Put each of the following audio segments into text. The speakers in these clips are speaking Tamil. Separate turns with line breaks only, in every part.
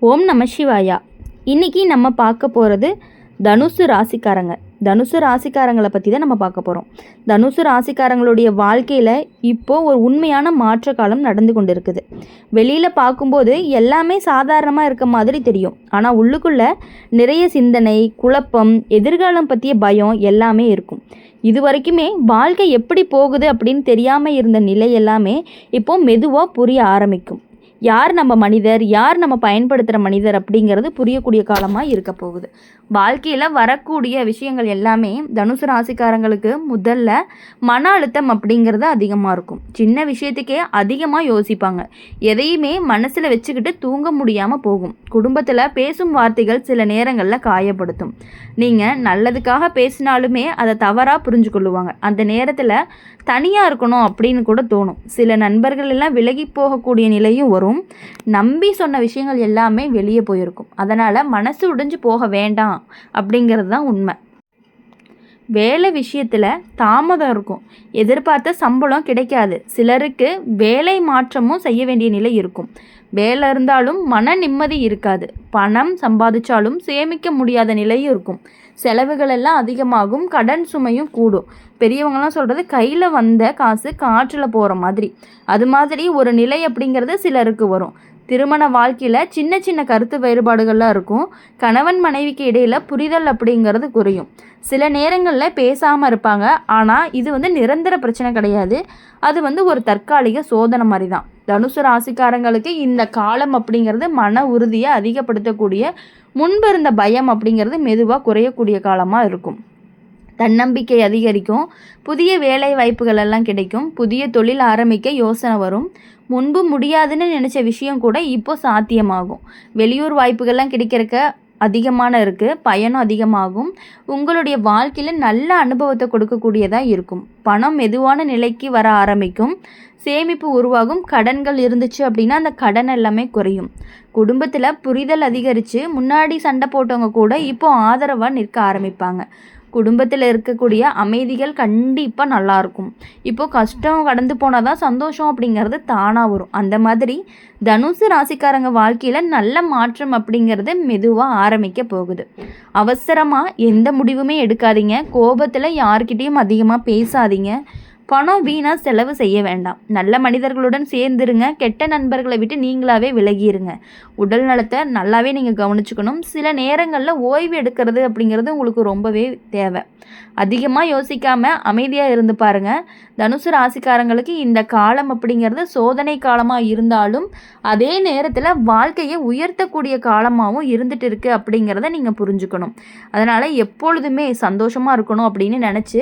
ஓம் நம சிவாயா. இன்றைக்கி நம்ம பார்க்க போகிறது தனுசு ராசிக்காரங்க. தனுசு ராசிக்காரங்களை பற்றி தான் நம்ம பார்க்க போகிறோம். தனுசு ராசிக்காரங்களுடைய வாழ்க்கையில் இப்போது ஒரு உண்மையான மாற்ற காலம் நடந்து கொண்டு இருக்குது. வெளியில் பார்க்கும்போது எல்லாமே சாதாரணமாக இருக்க மாதிரி தெரியும். ஆனால் உள்ளுக்குள்ளே நிறைய சிந்தனை, குழப்பம், எதிர்காலம் பற்றிய பயம் எல்லாமே இருக்கும். இது வரைக்குமே வாழ்க்கை எப்படி போகுது அப்படின்னு தெரியாமல் இருந்த நிலை எல்லாமே இப்போது மெதுவாக புரிய ஆரம்பிக்கும். யார் நம்ம மனிதர், யார் நம்ம பயன்படுத்துகிற மனிதர் அப்படிங்கிறது புரியக்கூடிய காலமாக இருக்க போகுது. வாழ்க்கையில் வரக்கூடிய விஷயங்கள் எல்லாமே தனுசு ராசிக்காரங்களுக்கு முதல்ல மன அழுத்தம் அப்படிங்கிறது அதிகமாக இருக்கும். சின்ன விஷயத்துக்கே அதிகமாக யோசிப்பாங்க. எதையுமே மனசில் வச்சுக்கிட்டு தூங்க முடியாமல் போகும். குடும்பத்தில் பேசும் வார்த்தைகள் சில நேரங்களில் காயப்படுத்தும். நீங்கள் நல்லதுக்காக பேசினாலுமே அதை தவறாக புரிஞ்சு கொள்ளுவாங்க. அந்த நேரத்தில் தனியாக இருக்கணும் அப்படின்னு கூட தோணும். சில நண்பர்கள் எல்லாம் விலகி போகக்கூடிய நிலையும் வரும். நம்பி சொன்ன விஷயங்கள் எல்லாமே வெளியே போயிருக்கும். அதனால் மனசு உடைஞ்சு போக வேண்டாம் அப்படிங்கிறது தான் உண்மை. வேலை விஷயத்தில் தாமதம் இருக்கும். எதிர்பார்த்த சம்பளம் கிடைக்காது. சிலருக்கு வேலை மாற்றமும் செய்ய வேண்டிய நிலை இருக்கும். வேலை இருந்தாலும் மன நிம்மதி இருக்காது. பணம் சம்பாதிச்சாலும் சேமிக்க முடியாத நிலையும் இருக்கும். செலவுகள் எல்லாம் அதிகமாகும். கடன் சுமையும் கூடும். பெரியவங்களாம் சொல்கிறது கையில் வந்த காசு காற்றில் போகிற மாதிரி. அது மாதிரி ஒரு நிலை அப்படிங்கிறது சிலருக்கு வரும். திருமண வாழ்க்கையில் சின்ன சின்ன கருத்து வேறுபாடுகள்லாம் இருக்கும். கணவன் மனைவிக்கு இடையில் புரிதல் அப்படிங்கிறது குறையும். சில நேரங்களில் பேசாமல் இருப்பாங்க. ஆனால் இது நிரந்தர பிரச்சனை கிடையாது. அது ஒரு தற்காலிக சோதனை மாதிரி தான். தனுசு ராசிக்காரங்களுக்கு இந்த காலம் அப்படிங்கிறது மன உறுதியை அதிகப்படுத்தக்கூடிய, முன்பு இருந்த பயம் அப்படிங்கிறது மெதுவாக குறையக்கூடிய காலமாக இருக்கும். தன்னம்பிக்கை அதிகரிக்கும். புதிய வேலை வாய்ப்புகள் எல்லாம் கிடைக்கும். புதிய தொழில் ஆரம்பிக்க யோசனை வரும். முன்பு முடியாதுன்னு நினச்ச விஷயம் கூட இப்போ சாத்தியமாகும். வெளியூர் வாய்ப்புகள்லாம் கிடைக்கிறக்க அதிகமான இருக்குது. பயணம் அதிகமாகும். உங்களுடைய வாழ்க்கையில் நல்ல அனுபவத்தை கொடுக்கக்கூடியதாக இருக்கும். பணம் மெதுவான நிலைக்கு வர ஆரம்பிக்கும். சேமிப்பு உருவாகும். கடன்கள் இருந்துச்சு அப்படின்னா அந்த கடன் எல்லாமே குறையும். குடும்பத்தில் புரிதல் அதிகரித்து முன்னாடி சண்டை போட்டவங்க கூட இப்போ ஆதரவாக நிற்க ஆரம்பிப்பாங்க. குடும்பத்தில் இருக்கக்கூடிய அமைதிகள் கண்டிப்பாக நல்லாயிருக்கும். இப்போது கஷ்டம் கடந்து போனால் தான் சந்தோஷம் அப்படிங்கிறது தானாக வரும். அந்த மாதிரி தனுசு ராசிக்காரங்க வாழ்க்கையில் நல்ல மாற்றம் அப்படிங்கிறது மெதுவாக ஆரம்பிக்க போகுது. அவசரமாக எந்த முடிவுமே எடுக்காதீங்க. கோபத்தில் யார்கிட்டையும் அதிகமாக பேசாதீங்க. பணம் வீணாக செலவு செய்ய வேண்டாம். நல்ல மனிதர்களுடன் சேர்ந்துருங்க. கெட்ட நண்பர்களை விட்டு நீங்களாகவே விலகிருங்க. உடல் நலத்தை நல்லாவே நீங்கள் கவனிச்சுக்கணும். சில நேரங்களில் ஓய்வு எடுக்கிறது அப்படிங்கிறது உங்களுக்கு ரொம்பவே தேவை. அதிகமாக யோசிக்காமல் அமைதியாக இருந்து பாருங்கள். தனுசு ராசிக்காரங்களுக்கு இந்த காலம் அப்படிங்கிறது சோதனை காலமாக இருந்தாலும் அதே நேரத்தில் வாழ்க்கையை உயர்த்தக்கூடிய காலமாகவும் இருந்துட்டு இருக்குது அப்படிங்கிறத நீங்கள் புரிஞ்சுக்கணும். அதனால் எப்பொழுதுமே சந்தோஷமாக இருக்கணும் அப்படின்னு நினச்சி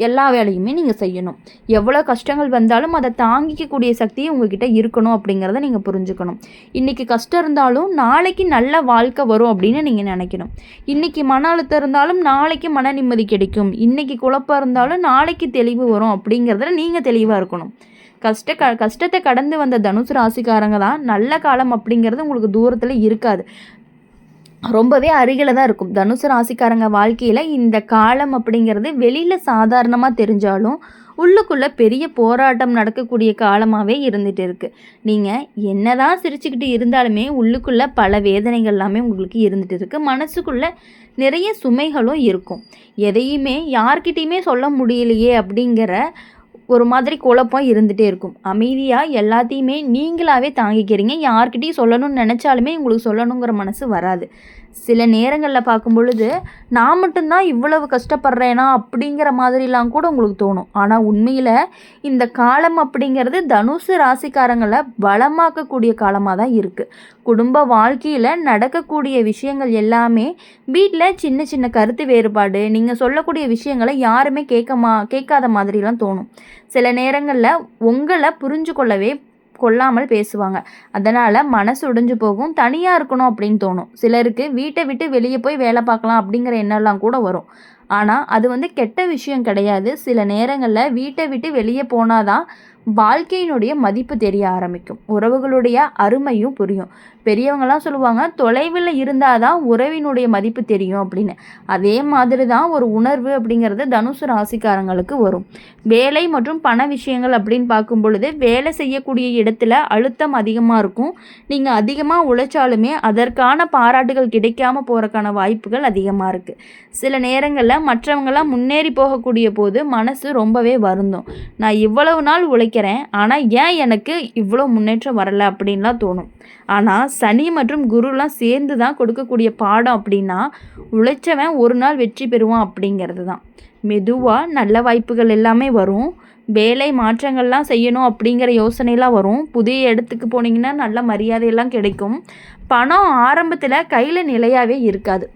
எல்லா வேலையுமே நீங்கள் செய்யணும். எவ்வளோ கஷ்டங்கள் வந்தாலும் அதை தாங்கிக்கக்கூடிய சக்தியும் உங்ககிட்ட இருக்கணும் அப்படிங்கிறத நீங்கள் புரிஞ்சுக்கணும். இன்றைக்கி கஷ்டம் இருந்தாலும் நாளைக்கு நல்ல வாழ்க்கை வரும் அப்படின்னு நீங்கள் நினைக்கணும். இன்றைக்கி மன அழுத்தம் இருந்தாலும் நாளைக்கு மன நிம்மதி கிடைக்கும். இன்றைக்கி குழப்பம் இருந்தாலும் நாளைக்கு தெளிவு வரும் அப்படிங்கிறதுல நீங்கள் தெளிவாக இருக்கணும். கஷ்டத்தை கடந்து வந்த தனுசு ராசிக்காரங்க தான் நல்ல காலம் அப்படிங்கிறது உங்களுக்கு தூரத்தில் இருக்காது, ரொம்பவே அருகில் தான் இருக்கும். தனுசு ராசிக்காரங்க வாழ்க்கையில் இந்த காலம் அப்படிங்கிறது வெளியில் சாதாரணமாக தெரிஞ்சாலும் உள்ளுக்குள்ளே பெரிய போராட்டம் நடக்கக்கூடிய காலமாகவே இருந்துகிட்டு இருக்குது. நீங்கள் என்ன தான் சிரிச்சுக்கிட்டு இருந்தாலுமே உள்ளுக்குள்ளே பல வேதனைகள் எல்லாமே உங்களுக்கு இருந்துகிட்டு இருக்குது. மனசுக்குள்ளே நிறைய சுமைகளும் இருக்கும். எதையுமே யார்கிட்டையுமே சொல்ல முடியலையே அப்படிங்கிற ஒரு மாதிரி குழப்பம் இருந்துகிட்டே இருக்கும். அமைதியாக எல்லாத்தையுமே நீங்களாகவே தாங்கிக்கிறீங்க. யார்கிட்டையும் சொல்லணும்னு நினச்சாலுமே உங்களுக்கு சொல்லணுங்கிற மனசு வராது. சில நேரங்களில் பார்க்கும் பொழுது நான் மட்டும்தான் இவ்வளவு கஷ்டப்படுறேனா அப்படிங்கிற மாதிரிலாம் கூட உங்களுக்கு தோணும். ஆனால் உண்மையில் இந்த காலம் அப்படிங்கிறது தனுசு ராசிக்காரங்களை பலமாக்கக்கூடிய காலமாக தான் இருக்குது. குடும்ப வாழ்க்கையில் நடக்கக்கூடிய விஷயங்கள் எல்லாமே வீட்டில் சின்ன சின்ன கருத்து வேறுபாடு, நீங்கள் சொல்லக்கூடிய விஷயங்களை யாருமே கேட்காத மாதிரிலாம் தோணும். சில நேரங்களில் உங்களை புரிஞ்சு கொள்ளாமல் பேசுவாங்க. அதனால் மனசு உடைஞ்சு போகும். தனியாக இருக்கணும் அப்படின்னு தோணும். சிலருக்கு வீட்டை விட்டு வெளியே போய் வேலை பார்க்கலாம் அப்படிங்கிற எண்ணம்லாம் கூட வரும். ஆனால் அது கெட்ட விஷயம் கிடையாது. சில நேரங்களில் வீட்டை விட்டு வெளியே போனால் தான் வாழ்க்கையினுடைய மதிப்பு தெரிய ஆரம்பிக்கும். உறவுகளுடைய அருமையும் புரியும். பெரியவங்களாம் சொல்லுவாங்க, தொலைவில் இருந்தால் தான் உறவினுடைய மதிப்பு தெரியும் அப்படின்னு. அதே மாதிரி தான் ஒரு உணர்வு அப்படிங்கிறது தனுசு ராசிக்காரங்களுக்கு வரும். வேலை மற்றும் பண விஷயங்கள் அப்படின்னு பார்க்கும் பொழுது, வேலை செய்யக்கூடிய இடத்துல அழுத்தம் அதிகமாக இருக்கும். நீங்கள் அதிகமாக உழைச்சாலுமே அதற்கான பாராட்டுகள் கிடைக்காம போகிறக்கான வாய்ப்புகள் அதிகமாக இருக்குது. சில நேரங்களில் மற்றவங்களாம் முன்னேறி போகக்கூடிய போது மனசு ரொம்பவே வருந்தும். நான் இவ்வளவு நாள் உழைக்கிறேன், ஆனால் ஏன் எனக்கு இவ்வளோ முன்னேற்றம் வரலை அப்படின்லாம் தோணும். ஆனால் சனி மற்றும் குருலாம் சேர்ந்து தான் கொடுக்கக்கூடிய பாடம் அப்படின்னா, உழைச்சவன் ஒரு நாள் வெற்றி பெறுவான் அப்படிங்கிறது தான். மெதுவாக நல்ல வாய்ப்புகள் எல்லாமே வரும். வேலை மாற்றங்கள்லாம் செய்யணும் அப்படிங்கிற யோசனைலாம் வரும். புதிய இடத்துக்கு போனீங்கன்னா நல்ல மரியாதையெல்லாம் கிடைக்கும். பணம் ஆரம்பத்தில் கையில் நிலையாகவே இருக்காது.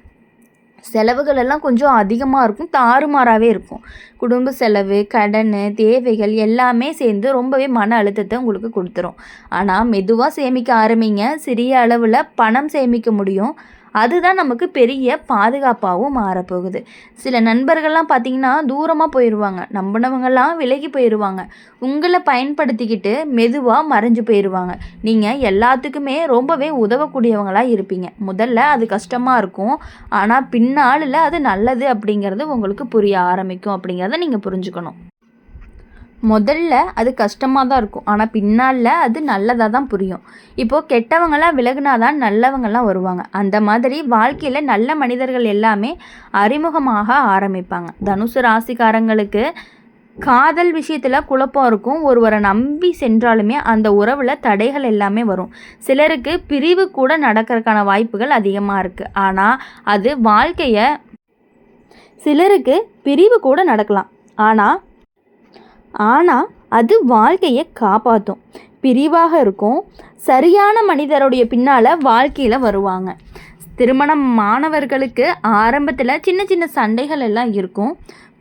செலவுகள் எல்லாம் கொஞ்சம் அதிகமாக இருக்கும், தாறுமாறாகவே இருக்கும். குடும்ப செலவு, கடன், தேவைகள் எல்லாமே சேர்ந்து ரொம்பவே மன அழுத்தத்தை உங்களுக்கு கொடுத்துரும். ஆனால் மெதுவாக சேமிக்க ஆரம்பிங்க. சிறிய அளவில் பணம் சேமிக்க முடியும். அதுதான் நமக்கு பெரிய பாதுகாப்பாகவும் மாறப்போகுது. சில நண்பர்கள்லாம் பார்த்திங்கன்னா தூரமாக போயிடுவாங்க. நம்பினவங்கள்லாம் விலகி போயிடுவாங்க. உங்களை பயன்படுத்திக்கிட்டு மெதுவாக மறைஞ்சு போயிடுவாங்க. நீங்கள் எல்லாத்துக்குமே ரொம்பவே உதவக்கூடியவங்களாக இருப்பீங்க. முதல்ல அது கஷ்டமாக இருக்கும், ஆனால் பின்னாளில் அது நல்லது அப்படிங்கிறது உங்களுக்கு புரிய ஆரம்பிக்கும் அப்படிங்கிறத நீங்கள் புரிஞ்சுக்கணும். முதல்ல அது கஷ்டமாக தான் இருக்கும், ஆனால் பின்னால் அது நல்லதாக தான் புரியும். இப்போது கெட்டவங்களாம் விலகுனாதான் நல்லவங்கள்லாம் வருவாங்க. அந்த மாதிரி வாழ்க்கையில் நல்ல மனிதர்கள் எல்லாமே அறிமுகமாக ஆரம்பிப்பாங்க. தனுசு ராசிக்காரங்களுக்கு காதல் விஷயத்தில் குழப்பம் இருக்கும். ஒருவரை நம்பி சென்றாலுமே அந்த உறவில் தடைகள் எல்லாமே வரும். சிலருக்கு பிரிவு கூட நடக்கிறதுக்கான வாய்ப்புகள் அதிகமாக இருக்குது. ஆனால் அது வாழ்க்கையை சிலருக்கு பிரிவு கூட நடக்கலாம். ஆனால் அது வாழ்க்கையை காப்பாற்றும். பிரிவாக இருக்கும். சரியான மனிதருடைய பின்னால் வாழ்க்கையில் வருவாங்க. திருமணம் மாணவர்களுக்கு ஆரம்பத்தில் சின்ன சின்ன சண்டைகள் எல்லாம் இருக்கும்.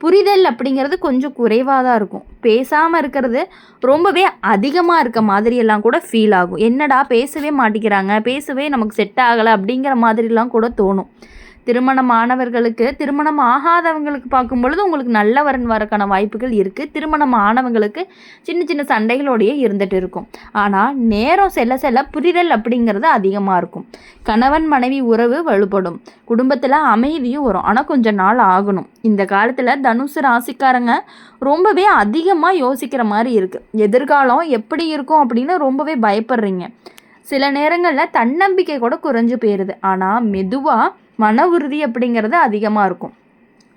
புரிதல் அப்படிங்கிறது கொஞ்சம் குறைவாக தான் இருக்கும். பேசாமல் இருக்கிறது ரொம்பவே அதிகமாக இருக்க மாதிரியெல்லாம் கூட ஃபீல் ஆகும். என்னடா பேசவே மாட்டேங்கிறாங்க, பேசவே நமக்கு செட் ஆகலை அப்படிங்கிற மாதிரிலாம் கூட தோணும். திருமணமானவர்களுக்கு, திருமணம் ஆகாதவங்களுக்கு பார்க்கும் பொழுது உங்களுக்கு நல்ல வரன் வரக்கான வாய்ப்புகள் இருக்குது. திருமணம் ஆனவங்களுக்கு சின்ன சின்ன சண்டைகளோடையே இருந்துகிட்டு இருக்கும். ஆனால் நேரம் செல்ல செல்ல புரிதல் அப்படிங்கிறது அதிகமாக இருக்கும். கணவன் மனைவி உறவு வலுப்படும். குடும்பத்தில் அமைதியும் வரும். ஆனால் கொஞ்சம் நாள் ஆகணும். இந்த காலத்தில் தனுசு ராசிக்காரங்க ரொம்பவே அதிகமாக யோசிக்கிற மாதிரி இருக்குது. எதிர்காலம் எப்படி இருக்கும் அப்படின்னு ரொம்பவே பயப்படுறீங்க. சில நேரங்களில் தன்னம்பிக்கை கூட குறைஞ்சு போயிடுது. ஆனால் மெதுவாக மன உறுதி அப்படிங்கிறது அதிகமாக இருக்கும்.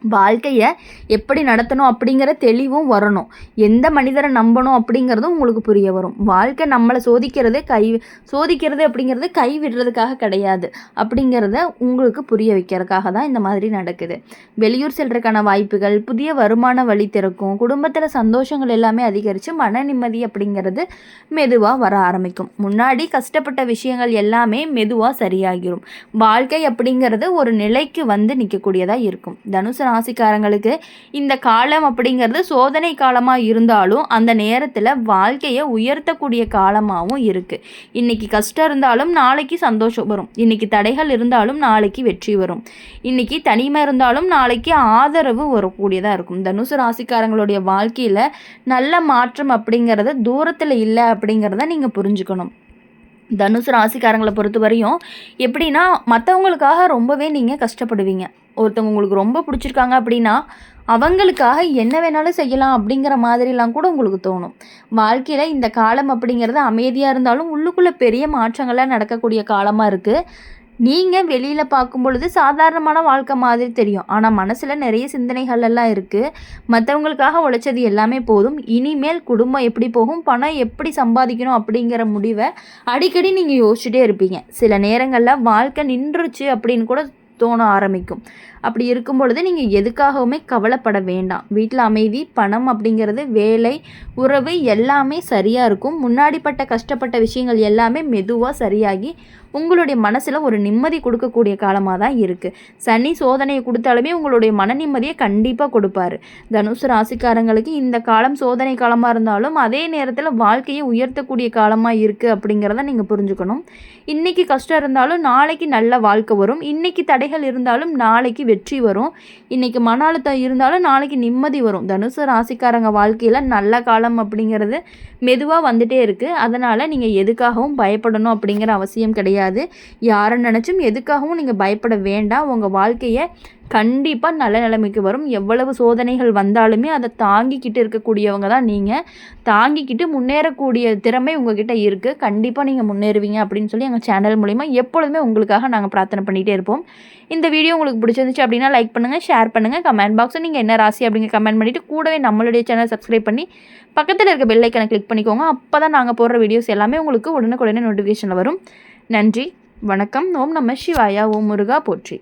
வாழ்க்கையை எப்படி நடத்தணும் அப்படிங்கிற தெளிவும் வரணும். எந்த மனிதரை நம்பணும் அப்படிங்கிறதும் உங்களுக்கு புரிய வரும். வாழ்க்கை நம்மளை சோதிக்கிறது அப்படிங்கிறது கைவிடுறதுக்காக கிடையாது அப்படிங்கிறத உங்களுக்கு புரிய வைக்கிறதுக்காக தான் இந்த மாதிரி நடக்குது. வெளியூர் செல்றதுக்கான வாய்ப்புகள், புதிய வருமான வழி திறக்கும். குடும்பத்தில் சந்தோஷங்கள் எல்லாமே அதிகரித்து மன நிம்மதி அப்படிங்கிறது மெதுவாக வர ஆரம்பிக்கும். முன்னாடி கஷ்டப்பட்ட விஷயங்கள் எல்லாமே மெதுவாக சரியாகிரும். வாழ்க்கை அப்படிங்கிறது ஒரு நிலைக்கு வந்து நிற்கக்கூடியதாக இருக்கும். தனுசு ராசிக்காரங்களுக்கு இந்த காலம் அப்படிங்கிறது சோதனை காலமாக இருந்தாலும் அந்த நேரத்தில் வாழ்க்கையை உயர்த்தக்கூடிய காலமாகவும் இருக்குது. இன்றைக்கி கஷ்டம் இருந்தாலும் நாளைக்கு சந்தோஷம் வரும். இன்றைக்கி தடைகள் இருந்தாலும் நாளைக்கு வெற்றி வரும். இன்றைக்கி தனிமை இருந்தாலும் நாளைக்கு ஆதரவு வரக்கூடியதாக இருக்கும். தனுசு ராசிக்காரங்களுடைய வாழ்க்கையில் நல்ல மாற்றம் அப்படிங்கிறது தூரத்தில் இல்லை அப்படிங்கிறத நீங்கள் புரிஞ்சுக்கணும். தனுசு ராசிக்காரங்களை பொறுத்த வரையும் எப்படின்னா, மற்றவங்களுக்காக ரொம்பவே நீங்கள் கஷ்டப்படுவீங்க. ஒருத்தவங்க உங்களுக்கு ரொம்ப பிடிச்சிருக்காங்க அப்படின்னா அவங்களுக்காக என்ன வேணாலும் செய்யலாம் அப்படிங்கிற மாதிரிலாம் கூட உங்களுக்கு தோணும். வாழ்க்கையில் இந்த காலம் அப்படிங்கிறது அமைதியாக இருந்தாலும் உள்ளுக்குள்ளே பெரிய மாற்றங்கள்லாம் நடக்கக்கூடிய காலமாக இருக்குது. நீங்கள் வெளியில் பார்க்கும் பொழுது சாதாரணமான வாழ்க்கை மாதிரி தெரியும். ஆனால் மனசில் நிறைய சிந்தனைகள் எல்லாம் இருக்குது. மற்றவங்களுக்காக உழைச்சது எல்லாமே போதும். இனிமேல் குடும்பம் எப்படி போகும், பணம் எப்படி சம்பாதிக்கணும் அப்படிங்கிற முடிவை அடிக்கடி நீங்கள் யோசிச்சுட்டே இருப்பீங்க. சில நேரங்களில் வாழ்க்கை நின்றுச்சு அப்படின்னு கூட தோண ஆரம்பிக்கும். அப்படி இருக்கும் பொழுது நீங்கள் எதுக்காகவுமே கவலைப்பட வேண்டாம். வீட்டில் அமைதி, பணம் அப்படிங்கிறது, வேலை, உறவு எல்லாமே சரியாக இருக்கும். முன்னாடிப்பட்ட கஷ்டப்பட்ட விஷயங்கள் எல்லாமே மெதுவாக சரியாகி உங்களுடைய மனசில் ஒரு நிம்மதி கொடுக்கக்கூடிய காலமாக தான் இருக்குது. சனி சோதனையை கொடுத்தாலுமே உங்களுடைய மன நிம்மதியை கண்டிப்பாக கொடுப்பாரு. தனுசு ராசிக்காரங்களுக்கு இந்த காலம் சோதனை காலமாக இருந்தாலும் அதே நேரத்தில் வாழ்க்கையை உயர்த்தக்கூடிய காலமாக இருக்குது அப்படிங்கிறத நீங்கள் புரிஞ்சுக்கணும். இன்றைக்கி கஷ்டம் இருந்தாலும் நாளைக்கு நல்ல வாழ்க்கை வரும். இன்றைக்கி தடைகள் சோதனைகள் இருந்தாலும் நாளைக்கு வெற்றி வரும். இன்றைக்கி மன அழுத்தம் இருந்தாலும் நாளைக்கு நிம்மதி வரும். தனுசு ராசிக்காரங்க வாழ்க்கையில் நல்ல காலம் அப்படிங்கிறது மெதுவாக வந்துட்டே இருக்குது. அதனால் நீங்கள் எதுக்காகவும் பயப்படணும் அப்படிங்கிற அவசியம் கிடையாது. யாரை நினச்சும் எதுக்காகவும் நீங்கள் பயப்பட வேண்டாம். உங்கள் வாழ்க்கையை கண்டிப்பாக நல்ல நிலைமைக்கு வரும். எவ்வளவு சோதனைகள் வந்தாலுமே அதை தாங்கிக்கிட்டு இருக்கக்கூடியவங்க தான் நீங்கள். தாங்கிக்கிட்டு முன்னேறக்கூடிய திறமை உங்ககிட்ட இருக்குது. கண்டிப்பாக நீங்கள் முன்னேறுவீங்க அப்படின்னு சொல்லி எங்கள் சேனல் மூலிமா எப்பொழுதுமே உங்களுக்காக நாங்கள் பிரார்த்தனை பண்ணிகிட்டே இருப்போம். இந்த வீடியோ உங்களுக்கு பிடிச்சிருந்துச்சு அப்படின்னா லைக் பண்ணுங்கள், ஷேர் பண்ணுங்கள். கமெண்ட் பாக்ஸில் நீங்கள் என்ன ராசி அப்படிங்கிற கமெண்ட் பண்ணிவிட்டு கூடவே நம்மளுடைய சேனல் சப்ஸ்கிரைப் பண்ணி பக்கத்தில் இருக்க பெல் ஐக்கனை கிளிக் பண்ணிக்கோங்க. அப்போ தான் நாங்கள் போடுற வீடியோஸ் எல்லாமே உங்களுக்கு உடனுக்குடனே நோட்டிஃபிகேஷனில் வரும். நன்றி, வணக்கம். ஓம் நம சிவாயா. ஓம் முருகா போற்றி.